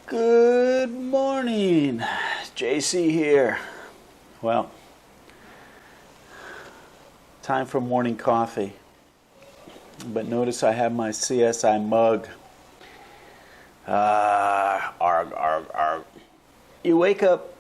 Good morning, JC here. Well, time for morning coffee. But notice I have my CSI mug. Arg, arg, arg. You wake up,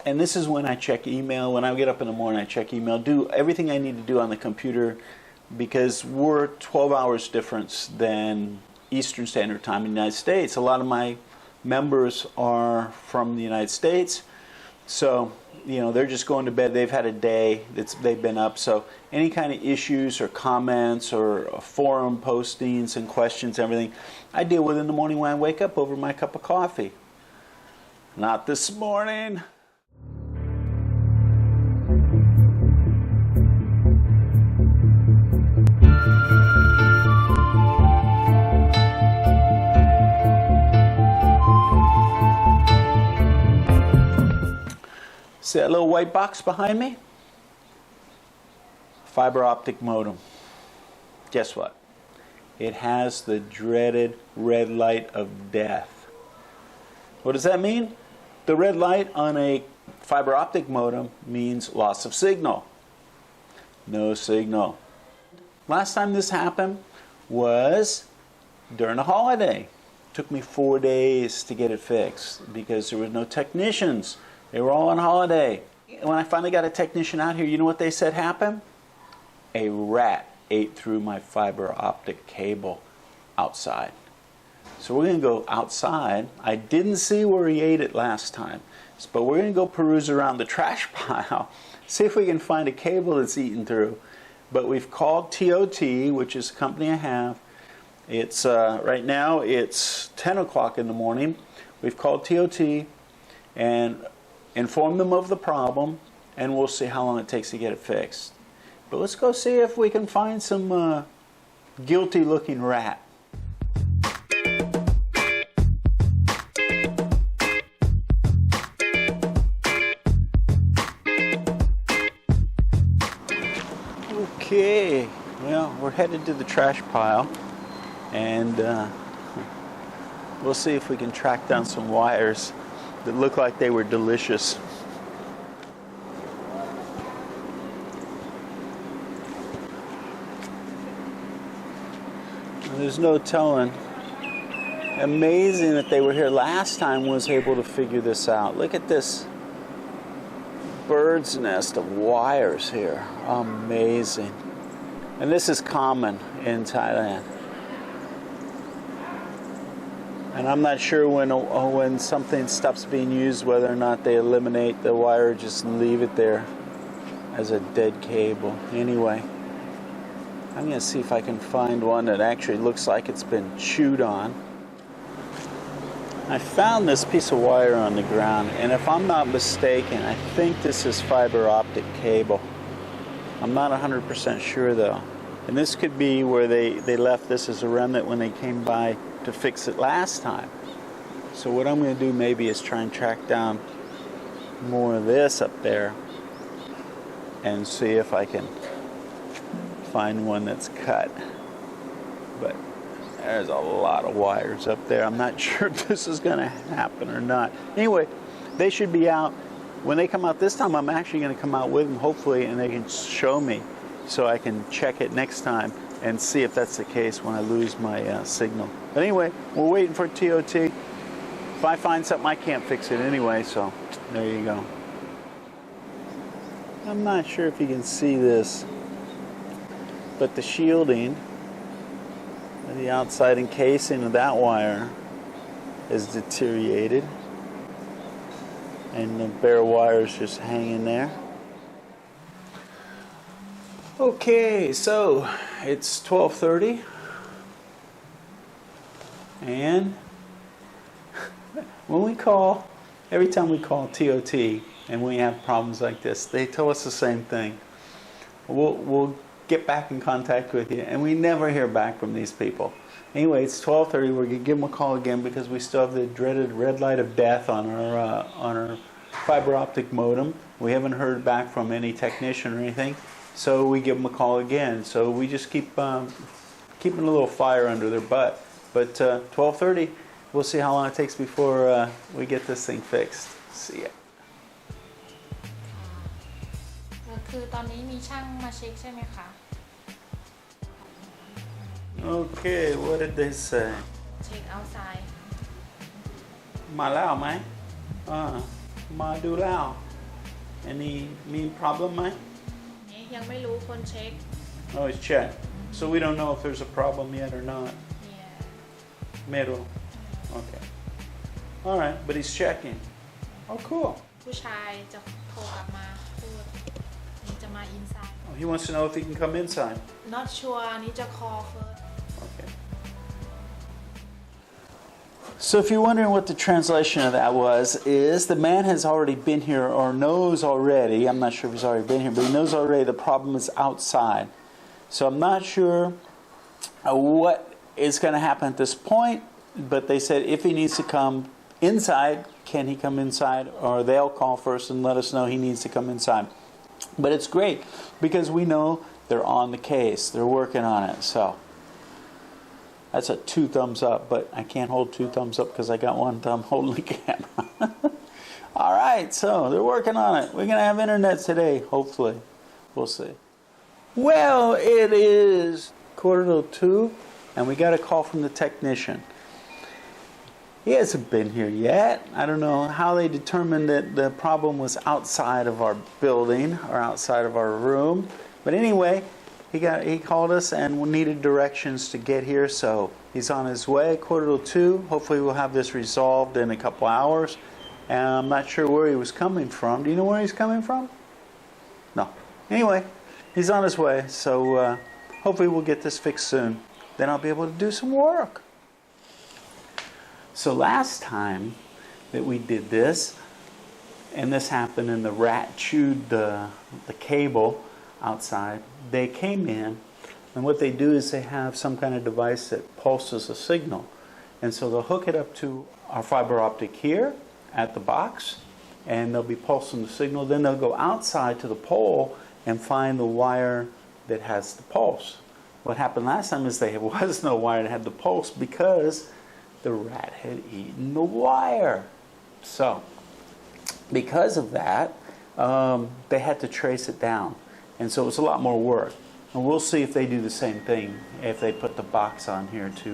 and this is when I check email. When I get up in the morning, I check email, do everything I need to do on the computer, because we're 12 hours difference than Eastern Standard Time in the United States. A lot of my members are from the United States, so they're just going to bed. They've had a day they've been up, so any kind of issues or comments or forum postings and questions, everything I deal with in the morning when I wake up over my cup of coffee. Not this morning. See that little white box behind me? Fiber optic modem. Guess what? It has the dreaded red light of death. What does that mean? The red light on a fiber optic modem means loss of signal. No signal. Last time this happened was during a holiday. It took me 4 days to get it fixed because there were no technicians. They were all on holiday. When I finally got a technician out here, you know what they said happened? A rat ate through my fiber optic cable outside. So we're going to go outside. I didn't see where he ate it last time, but we're going to go peruse around the trash pile, see if we can find a cable that's eaten through. But we've called TIMyT, which is a company I have. It's right now it's 10 o'clock in the morning. We've called TIMyT and inform them of the problem, and we'll see how long it takes to get it fixed. But let's go see if we can find some guilty looking rat. Okay, well, we're headed to the trash pile, and we'll see if we can track down some wires that look like they were delicious. There's no telling. Amazing that they were here last time was able to figure this out. Look at this bird's nest of wires here. Amazing. And this is common in Thailand. And I'm not sure when something stops being used whether or not they eliminate the wire or just leave it there as a dead cable. Anyway, I'm going to see if I can find one that actually looks like it's been chewed on. I found this piece of wire on the ground, and if I'm not mistaken, I think this is fiber optic cable. I'm not 100% sure though. And this could be where they left this as a remnant when they came by to fix it last time. So what I'm going to do maybe is try and track down more of this up there and see if I can find one that's cut. But there's a lot of wires up there. I'm not sure if this is going to happen or not. Anyway, they should be out. When they come out this time, I'm actually going to come out with them, hopefully, and they can show me so I can check it next time and see if that's the case when I lose my signal. But anyway, we're waiting for TIMyT. If I find something, I can't fix it anyway, so there you go. I'm not sure if you can see this, but the shielding, the outside encasing of that wire is deteriorated, and the bare wire is just hanging there. Okay, so it's 12:30, and when we call, every time we call TIMyT and we have problems like this, they tell us the same thing. We'll get back in contact with you, and we never hear back from these people. Anyway, it's 12:30. We're gonna give them a call again because we still have the dreaded red light of death on our fiber optic modem. We haven't heard back from any technician or anything. So we give them a call again. So we just keep keeping a little fire under their butt. But 12:30, we'll see how long it takes before we get this thing fixed. See ya. คือตอนนี้มีช่างมาเช็คใช่ไหมคะ Okay, what did they say? เช็คเอาไซด์ มาแล้วไหมมาดูแล้ว Any mean problem ไหม นี่ยังไม่รู้คนเช็ค Oh, it's check. So we don't know if there's a problem yet or not. Yeah. Middle. Okay. All right, but he's checking. Oh, cool. ผู้ชายจะโทรกลับมาพูดนี่จะมา inside Oh, he wants to know if he can come inside. not sure นี่จะ call first Okay. So if you're wondering what the translation of that was, is the man has already been here or knows already, I'm not sure if he's already been here, but he knows already the problem is outside. So I'm not sure what is going to happen at this point, but they said if he needs to come inside, can he come inside? Or they'll call first and let us know he needs to come inside. But it's great because we know they're on the case. They're working on it. So that's a 2 thumbs up, but I can't hold 2 thumbs up because I got 1 thumb holding the camera. All right, so they're working on it. We're going to have internet today, hopefully. We'll see. Well, it is 1:45, and we got a call from the technician. He hasn't been here yet. I don't know how they determined that the problem was outside of our building or outside of our room. But anyway, he called us and we needed directions to get here, so he's on his way, 1:45. Hopefully we'll have this resolved in a couple hours. And I'm not sure where he was coming from. Do you know where he's coming from? No. Anyway, he's on his way, so hopefully we'll get this fixed soon. Then I'll be able to do some work. So last time that we did this, and this happened and the rat chewed the cable outside, they came in, and what they do is they have some kind of device that pulses a signal. And so they'll hook it up to our fiber optic here at the box, and they'll be pulsing the signal. Then they'll go outside to the pole and find the wire that has the pulse. What happened last time is there was no wire that had the pulse because the rat had eaten the wire. So, because of that, they had to trace it down. And so it was a lot more work. And we'll see if they do the same thing, if they put the box on here to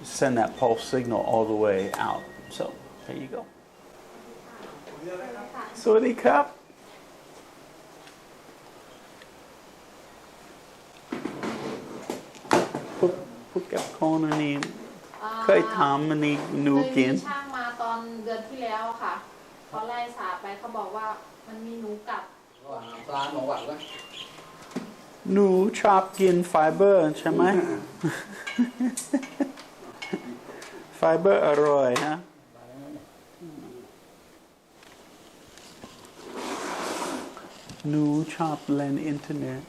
send that pulse signal all the way out. So, there you go. Sawasdee krap. พวกแก็บคอนอันนี้เคยทำอันนี้หนูกิน เคยมีช่างมาตอนเดือนที่แล้วค่ะเขาไล่สาบไปเขาบอกว่ามันมีหนูกัด ปลาหนูหวานก็ หนูชอบกินไฟเบอร์ใช่ไหม ไฟเบอร์อร่อยนะหนูชอบเล่นอินเทอร์เน็ต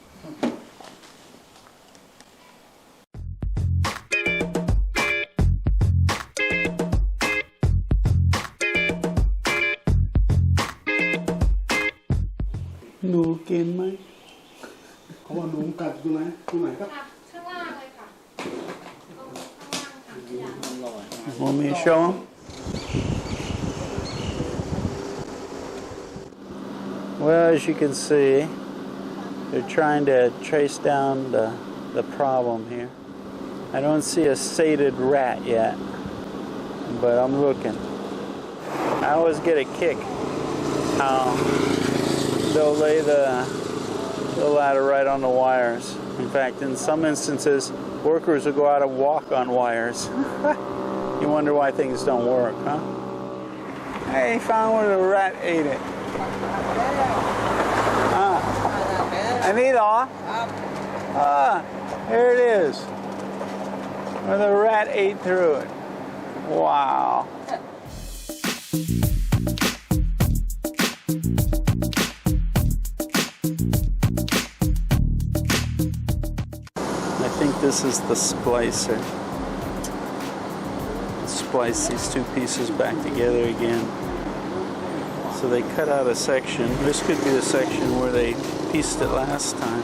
หนูกินไหมเขาว่าหนูกัดตรงไหนครับ ข้างล่างเลยค่ะตรงข้างล่างค่ะ Want me to show them? Well, as you can see, they're trying to trace down the problem here. I don't see a sated rat yet, but I'm looking. I always get a kick how they'll lay the ladder right on the wires. In fact, in some instances, workers will go out and walk on wires. You wonder why things don't work, huh? Hey, found where the rat ate it. I need all. Here it is. Where the rat ate through it. Wow. I think this is the splicer. Splice these two pieces back together again. So they cut out a section. This could be the section where they pieced it last time.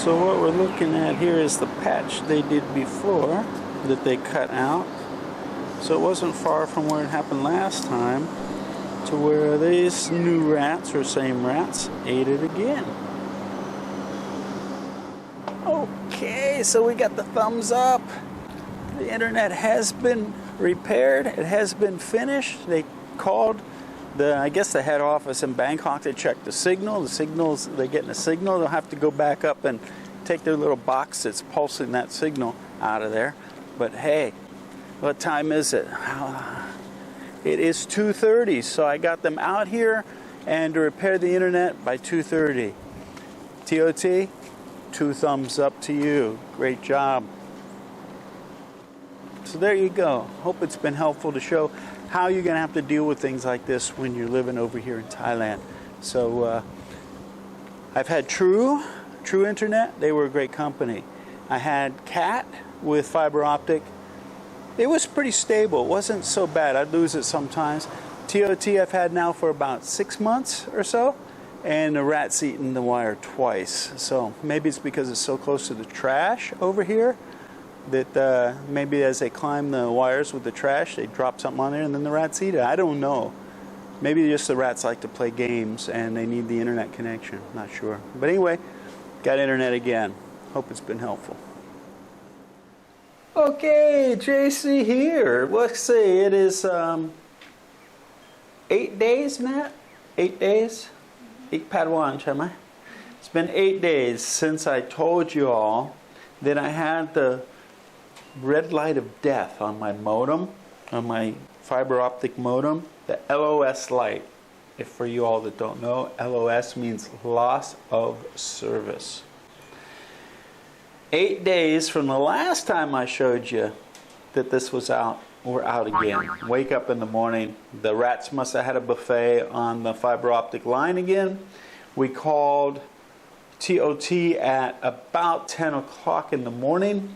So what we're looking at here is the patch they did before that they cut out. So it wasn't far from where it happened last time to where these new rats or same rats ate it again. Okay, so we got the thumbs up. The internet has been repaired. It has been finished. They called I guess the head office in Bangkok to check the signal. The signals, they're getting a signal. They'll have to go back up and take their little box that's pulsing that signal out of there. But hey, what time is it? It is 2:30, so I got them out here and to repair the internet by 2:30. TOT, 2 thumbs up to you. Great job. So there you go. Hope it's been helpful to show how you're going to have to deal with things like this when you're living over here in Thailand. So I've had True Internet. They were a great company. I had Cat with fiber optic. It was pretty stable. It wasn't so bad. I'd lose it sometimes. TOT I've had now for about 6 months or so. And the rat's eaten the wire twice. So maybe it's because it's so close to the trash over here that maybe as they climb the wires with the trash, they drop something on there and then the rats eat it. I don't know. Maybe just the rats like to play games and they need the internet connection. Not sure. But anyway, got internet again. Hope it's been helpful. Okay, JC here. Let's see, it is 8 days, Matt? 8 days? Padawan, Chama. It's been 8 days since I told you all that I had the red light of death on my modem, on my fiber optic modem, the LOS light. If for you all that don't know, LOS means loss of service. 8 days from the last time I showed you that this was out, we're out again. Wake up in the morning, the rats must have had a buffet on the fiber optic line again. We called TOT at about 10 o'clock in the morning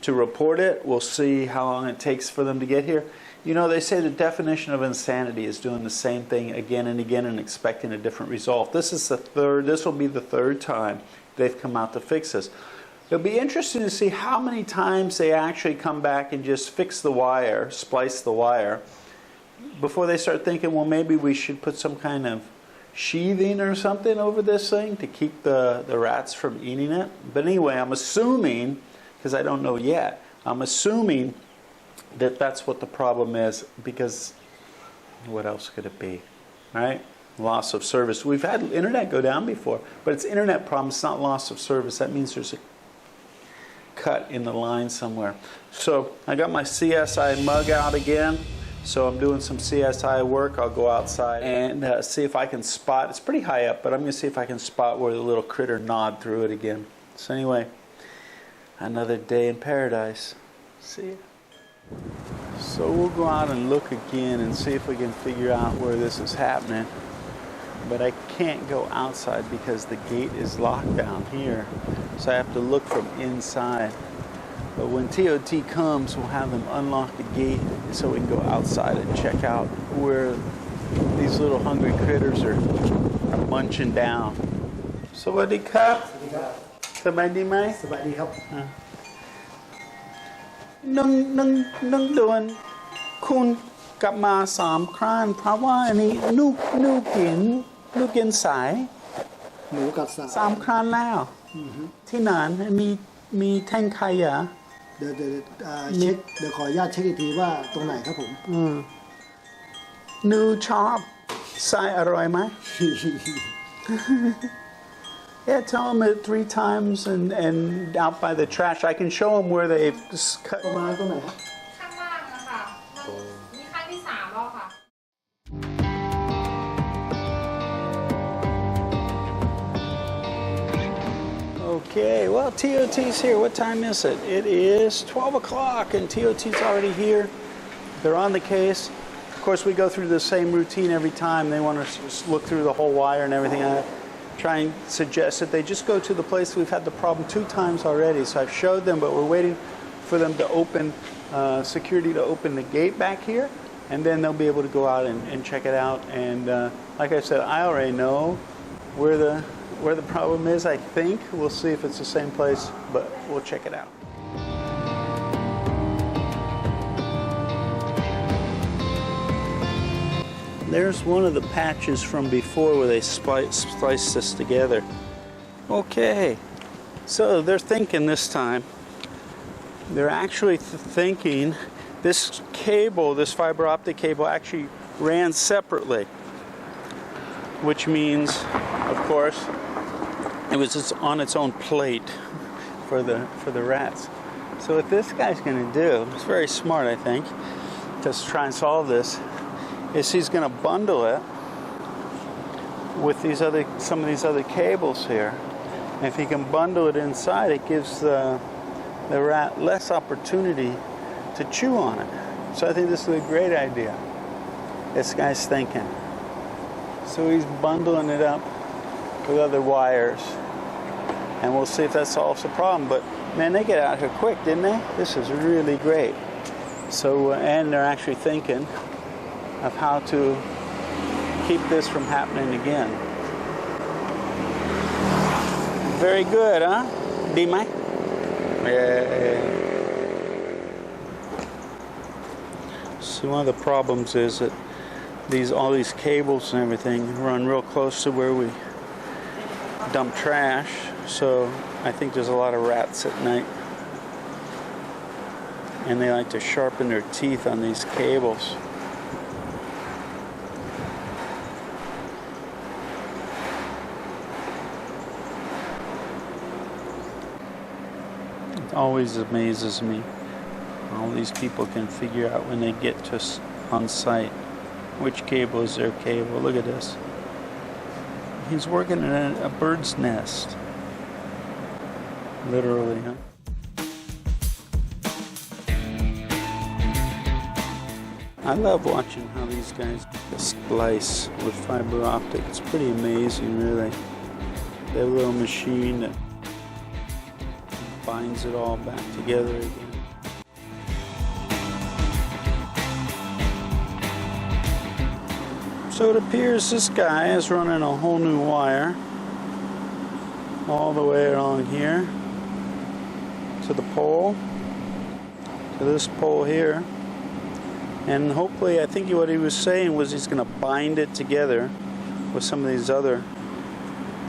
to report it. We'll see how long it takes for them to get here. You know, they say the definition of insanity is doing the same thing again and again and expecting a different result. This will be the third time they've come out to fix this. It'll be interesting to see how many times they actually come back and just fix the wire, splice the wire, before they start thinking, well, maybe we should put some kind of sheathing or something over this thing to keep the rats from eating it. But anyway, I'm assuming, because I don't know yet, I'm assuming that that's what the problem is, because what else could it be, right? Loss of service. We've had internet go down before, but it's internet problem, it's not loss of service. That means there's a cut in the line somewhere. So I got my CSI mug out again. So I'm doing some CSI work. I'll go outside and see if I can spot. It's pretty high up, but I'm going to see if I can spot where the little critter gnawed through it again. So anyway, another day in paradise. See ya. So we'll go out and look again and see if we can figure out where this is happening. But I can't go outside because the gate is locked down here. So I have to look from inside. But when TOT comes, we'll have them unlock the gate so we can go outside and check out where these little hungry critters are munching down. สวัสดีครับ สบายดีไหม สบายดีครับ นึ่งเดือนคุณกลับมา3 ครั้งเพราะว่าอันนี้นูกินสาย หนูกับสา 3 ครั้งแล้วที่ไหนมีแท่งขยะ เดี๋ยวเช็คเดี๋ยวขออนุญาตเช็คอีกทีว่าตรงไหนครับผม นูชอบสายอร่อยไหม Yeah, tell them it 3 times and out by the trash. I can show them where they've cut. ประมาณตรงไหนครับ ข้างล่างอะค่ะนี่ครั้งที่3แล้วค่ะ Okay, well, TOT's here. What time is it? It is 12 o'clock, and TOT's already here. They're on the case. Of course, we go through the same routine every time. They want to look through the whole wire and everything. I try and suggest that they just go to the place we've had the problem 2 times already. So I've showed them, but we're waiting for them to open, security to open the gate back here, and then they'll be able to go out and check it out. And like I said, I already know where where the problem is, I think. We'll see if it's the same place, but we'll check it out. There's one of the patches from before where they spliced this together. Okay, so they're thinking this time. They're actually thinking this cable, this fiber optic cable, actually ran separately, which means, of course, it was just on its own plate for the rats. So what this guy's going to do, it's very smart, I think, to try and solve this, is he's going to bundle it with some of these other cables here. And if he can bundle it inside, it gives the rat less opportunity to chew on it. So I think this is a great idea. This guy's thinking. So he's bundling it up with other wires, and we'll see if that solves the problem. But man, they get out here quick, didn't they? This is really great. So, and they're actually thinking of how to keep this from happening again. Very good, huh? TIMyT? Yeah. See, one of the problems is that all these cables and everything run real close to where we dump trash, so I think there's a lot of rats at night, and they like to sharpen their teeth on these cables. It always amazes me. All these people can figure out when they get to on site which cable is their cable. Look at this. He's working in a bird's nest. Literally, huh? I love watching how these guys splice with fiber optic. It's pretty amazing, really. They have a little machine that binds it all back together again. So it appears this guy is running a whole new wire all the way along here to the pole, to this pole here, and hopefully, I think what he was saying was he's going to bind it together with some of these other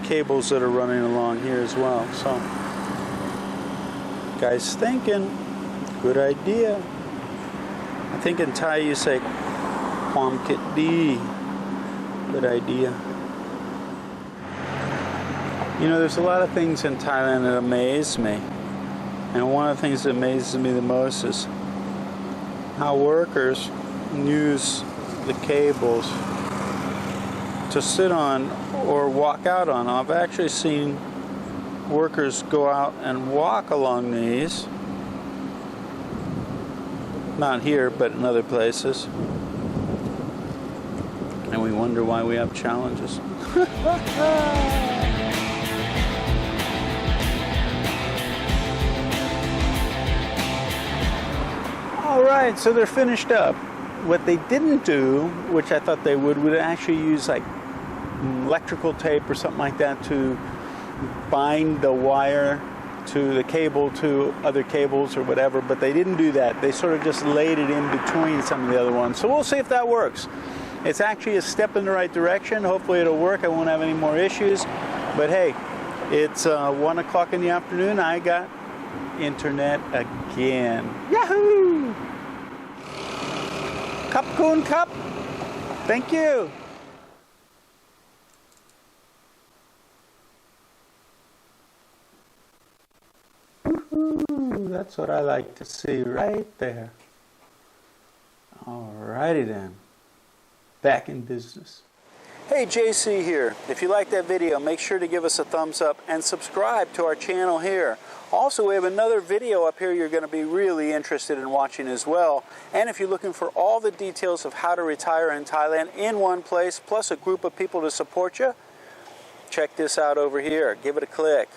cables that are running along here as well. So, guy's thinking, good idea. I think in Thai you say TIMyT. Good idea. You know, there's a lot of things in Thailand that amaze me. And one of the things that amazes me the most is how workers use the cables to sit on or walk out on. I've actually seen workers go out and walk along these. Not here, but in other places. And we wonder why we have challenges. All right, so they're finished up. What they didn't do, which I thought they would actually use like electrical tape or something like that to bind the wire to the cable to other cables or whatever, but they didn't do that. They sort of just laid it in between some of the other ones. So we'll see if that works. It's actually a step in the right direction. Hopefully it'll work. I won't have any more issues. But hey, it's 1 o'clock in the afternoon. I got internet again. Yahoo! Cup Kun Cup. Thank you. Woohoo! That's what I like to see right there. Alrighty then. Back in business. Hey, JC here. If you like that video, make sure to give us a thumbs up and subscribe to our channel here. Also, we have another video up here you're going to be really interested in watching as well. And if you're looking for all the details of how to retire in Thailand in one place, plus a group of people to support you, check this out over here. Give it a click.